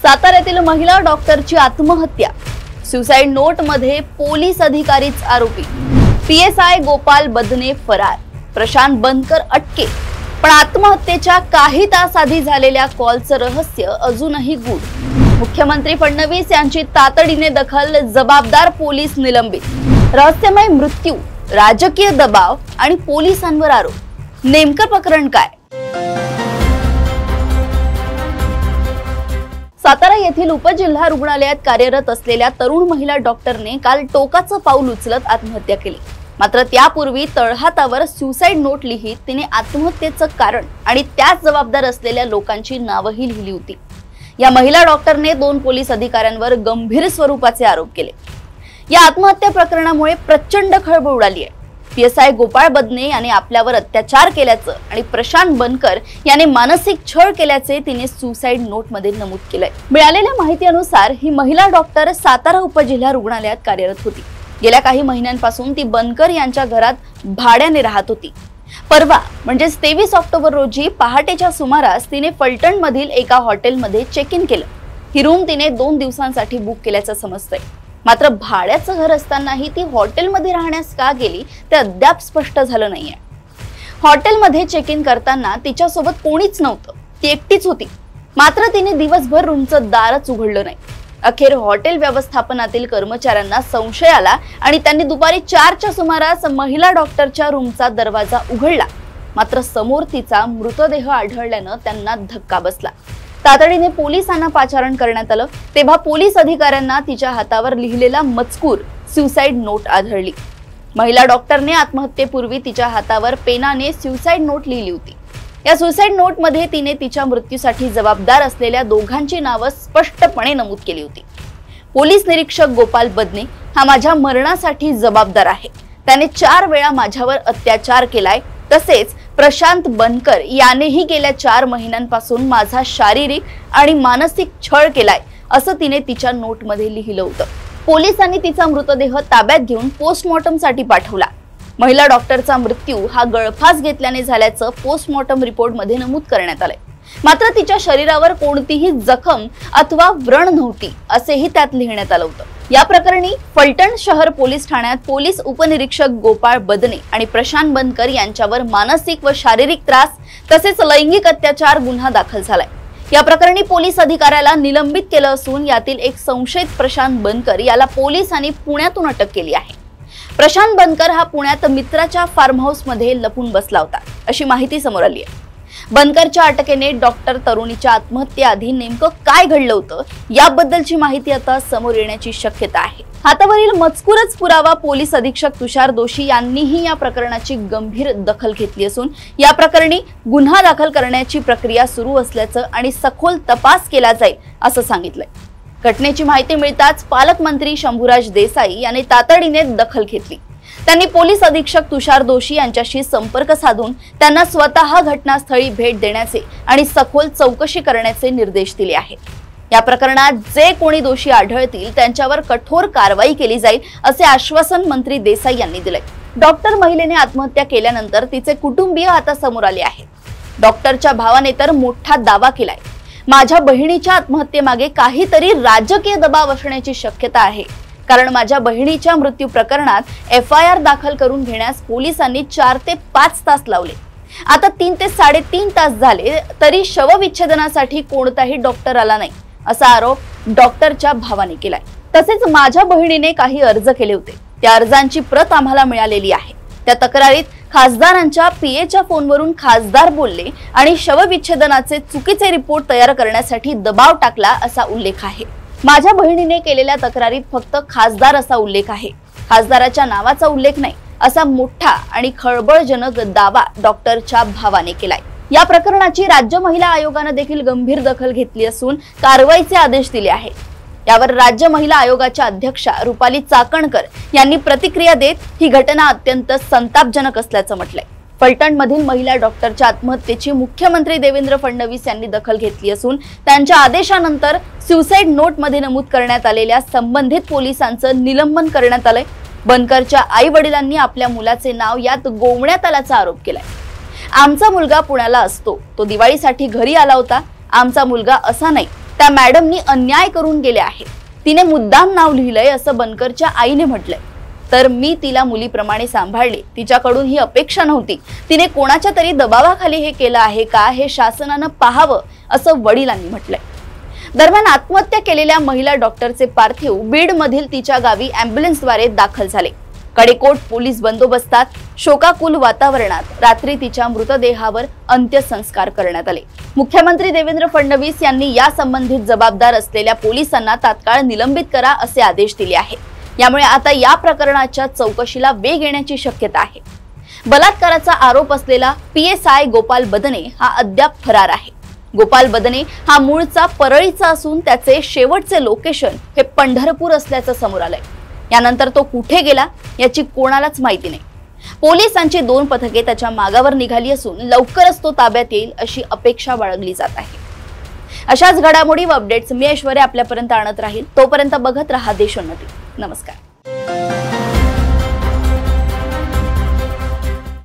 साताऱ्यातील महिला डॉक्टरची आत्महत्या, सुसाइड नोटमध्ये पोलीस अधिकारीच आरोपी, पीएसआय गोपाल बदने फरार, प्रशांत बनकर अटके। पण आत्महत्येच्या काही तास आधी झालेल्या कॉलचं रहस्य अजूनही गूढ। मुख्यमंत्री फडणवीस यांची तातडीने दखल, जबाबदार पोलीस निलंबित। रहस्यमय मृत्यू, राजकीय दबाव आणि पोलिसांवर आरोप। नेमकं प्रकरण काय? सातारा येथील उपजिल्हा रुग्णालयात कार्यरत असलेल्या तरुण महिला डॉक्टरने काल टोकाचं पाऊल उचलत आत्महत्या केली। मात्र त्यापूर्वी तळहातावर सुसाइड नोट लिहित तिने आत्महत्येचं कारण आणि त्यास जबाबदार असलेल्या लोकांची नावही लिहिली होती। या महिला डॉक्टरने 2 पोलीस अधिकाऱ्यांवर गंभीर स्वरूपाचे आरोप केले। या आत्महत्या प्रकरणामुळे प्रचंड खळबळ उडाली आहे। पीएसआय गोपाल बदने याने आपल्यावर अत्याचार केल्याचं आणि प्रशांत बनकर याने मानसिक छळ केल्याचे तिने सुसाइड नोटमध्ये नमूद केलंय। मिळालेल्या माहितीनुसार ही महिला डॉक्टर सातारा उपजिल्हा रुग्णालयात कार्यरत होती। गेल्या काही महिन्यांपासून ती बनकर यांच्या घरात भाड्याने राहत होती। परवा म्हणजे 23 ऑक्टोबर रोजी पहाटेच्या सुमारास तिने फलटण मधील एका हॉटेलमध्ये चेक इन केलं। ही रूम तिने 2 दिवसांसाठी बुक केल्याचं समजतंय। मात्र भाड्याचं घर असतानाही ती हॉटेलमध्ये राहण्यास का गेली ते अद्याप स्पष्ट झालं नाहीये। हॉटेलमध्ये चेक इन करताना तिच्यासोबत कोणीच नव्हतं, ती एकटीच होती। मात्र तिने दिवसभर रूमचं दारच उघडलं नाही। अखेर हॉटेल व्यवस्थापनातील कर्मचाऱ्यांना संशय आला आणि त्यांनी दुपारी 4च्या सुमारास महिला डॉक्टरच्या रूमचा दरवाजा उघडला। मात्र समोर तिचा मृतदेह आढळल्यानं त्यांना धक्का बसला। तातडीने पोलिसांना पाचारण करण्यात आलं, तेव्हा पोलीस अधिकाऱ्यांना तिच्या हातावर लिहिलेला मजकूर सुसाइड नोट आढळली। महिला डॉक्टरने आत्महत्येपूर्वी तिच्या हातावर पेनाने सुसाइड नोट लिहिली होती। या सुसाइड नोटमध्ये तिने तिच्या मृत्यूसाठी जबाबदार असलेल्या दोघांची नावं स्पष्टपणे नमूद केली होती। पोलीस निरीक्षक गोपाल बदने हा माझ्या मरणासाठी जबाबदार आहे, त्याने 4 वेळा माझ्यावर अत्याचार केलाय। तसेच प्रशांत बनकर यानेही गेल्या 4 महिन्यांपासून माझा शारीरिक आणि मानसिक छळ केलाय, असं तिने तिच्या नोटमध्ये लिहिलं होतं। पोलिसांनी तिचा मृतदेह ताब्यात घेऊन पोस्टमॉर्टमसाठी पाठवला। महिला डॉक्टरचा मृत्यू हा गळफास घेतल्याने झाल्याचं पोस्टमॉर्टम रिपोर्टमध्ये नमूद करण्यात आलंय। मात्र तिच्या शरीरावर कोणतीही जखम अथवा व्रण नव्हती, असेही त्यात लिहिण्यात आलं होतं। या प्रकरणी फलटण शहर पोलीस ठाण्यात पोलीस उपनिरीक्षक गोपाल बदने आणि प्रशांत बनकर यांच्यावर मानसिक व शारीरिक त्रास तसेच लैंगिक अत्याचार गुन्हा दाखल झालाय। या प्रकरणी पोलीस अधिकाऱ्याला निलंबित केलं असून यातील एक संशयित प्रशांत बनकर याला पोलिसांनी पुण्यातून अटक केली आहे। प्रशांत बनकर हा पुण्यात मित्राच्या फार्म हाऊस मध्ये लपून बसला होता, अशी माहिती समोर आली आहे। बनकरच्या अटकेने डॉक्टर तरुणीच्या आत्महत्येआधी नेमकं काय घडलं होतं याबद्दलची माहिती आता समोर येण्याची शक्यता आहे। हातावरील मजकूरच पुरावा पोलीस अधीक्षक तुषार दोशी यांनीही या प्रकरणाची गंभीर दखल घेतली असून या प्रकरणी गुन्हा दाखल करण्याची प्रक्रिया सुरू असल्याचं आणि सखोल तपास केला जाईल असं सांगितलंय। घटनेची माहिती मिळताच पालकमंत्री शंभूराज देसाई यांनी तातडीने दखल घेतली। त्यांनी पोलीस अधीक्षक तुषार दोशी यांच्याशी संपर्क साधून त्यांना स्वतः घटनास्थळी भेट देण्याचे आणि सखोल चौकशी करण्याचे निर्देश दिले आहेत। या प्रकरणात जे कोणी दोषी आढळतील त्यांच्यावर कठोर कारवाई केली जाईल असे आश्वासन मंत्री देसाई यांनी दिले। डॉक्टर महिलेने आत्महत्या केल्यानंतर तिचे कुटुंबीय आता समोर आले आहेत। डॉक्टरच्या भावाने तर मोठा दावा केलाय, माझ्या बहिणीच्या आत्महत्येमागे काहीतरी राजकीय दबाव असण्याची शक्यता आहे, कारण माझ्या बहिणीच्या मृत्यू प्रकरणात FIR दाखल करून घेण्यास पोलिसांनी 4 ते 5 तास लावले। आता 3 ते 3.5 तास झाले तरी शवविच्छेदनासाठी कोणताही डॉक्टर आला नाही, असा आरोप डॉक्टरच्या भावाने केलाय। तसेच माझ्या बहिणीने काही अर्ज केले होते, त्या अर्जांची प्रत आम्हाला मिळालेली आहे। त्या तक्रारीत खासदारांच्या PAच्या फोनवरून खासदार बोलले आणि शवविच्छेदनाचे चुकीचे रिपोर्ट तयार करण्यासाठी दबाव टाकला असा उल्लेख आहे। माझ्या बहिणीने केलेल्या तक्रारीत फक्त खासदार असा उल्लेख आहे, खासदाराच्या नावाचा उल्लेख नाही, असा मोठा आणि खळबळजनक दावा डॉक्टरच्या भावाने केलाय। या प्रकरणाची राज्य महिला आयोगाने देखील गंभीर दखल घेतली असून कारवाईचे आदेश दिले आहेत। यावर राज्य महिला आयोगाच्या अध्यक्षा रुपाली चाकणकर यांनी प्रतिक्रिया देत ही घटना अत्यंत संतापजनक असल्याचं म्हटलंय। फलटण मधील महिला डॉक्टरच्या आत्महत्येची मुख्यमंत्री देवेंद्र फडणवीस यांनी दखल घेतली असून त्यांच्या आदेशानंतर सुसाइड नोट मध्ये नमूद करण्यात आलेल्या संबंधित पोलिसांचं निलंबन करण्यात आलंय। बनकरच्या आई वडिलांनी आपल्या मुलाचे नाव यात गोवण्यात आल्याचा आरोप केलाय। आमचा मुलगा पुण्याला असतो, तो दिवाळीसाठी घरी आला होता, आमचा मुलगा असा नाही, त्या मॅडमनी अन्याय करून गेले आहे, तिने मुद्दाम नाव लिहिलंय असं बनकरच्या आईने म्हटलंय। तर मी तिला मुलीप्रमाणे सांभाळले, तिच्याकडून ही अपेक्षा नव्हती, तिने कोणाच्या तरी दबावाखाली हे केलं आहे का हे शासनानं पाहावं असं वडिलांनी म्हटलंय। दरम्यान आत्महत्या केलेल्या महिला डॉक्टरचे पार्थिव बीड मधील तिच्या गावी ॲम्ब्युलन्सद्वारे दाखल झाले। कडेकोट पोलीस बंदोबस्तात शोकाकुल वातावरणात रात्री तिच्या मृतदेहावर अंत्यसंस्कार करण्यात आले। मुख्यमंत्री देवेंद्र फडणवीस यांनी या संबंधित जबाबदार असलेल्या पोलिसांना तात्काळ निलंबित करा असे आदेश दिले आहेत। यामुळे आता या प्रकरणाच्या चौकशीला वेग येण्याची शक्यता आहे। बलात्काराचा आरोप असलेला PSI गोपाल बदने हा अद्याप फरार आहे। गोपाल बदने हा मूळचा परळीचा असून त्याचे शेवटचे लोकेशन हे पंढरपूर असल्याचं समोर आलंय। यानंतर तो कुठे गेला याची कोणालाच माहिती नाही। पोलिसांची 2 पथके त्याच्या मागावर निघाली असून लवकरच तो ताब्यात येईल अशी अपेक्षा बाळगली जात आहे। अशाच घडामोडी व अपडेट्स मी ऐश्वर्या आपल्यापर्यंत आणत राहील। तोपर्यंत बघत रहा देशोन्नती। नमस्कार।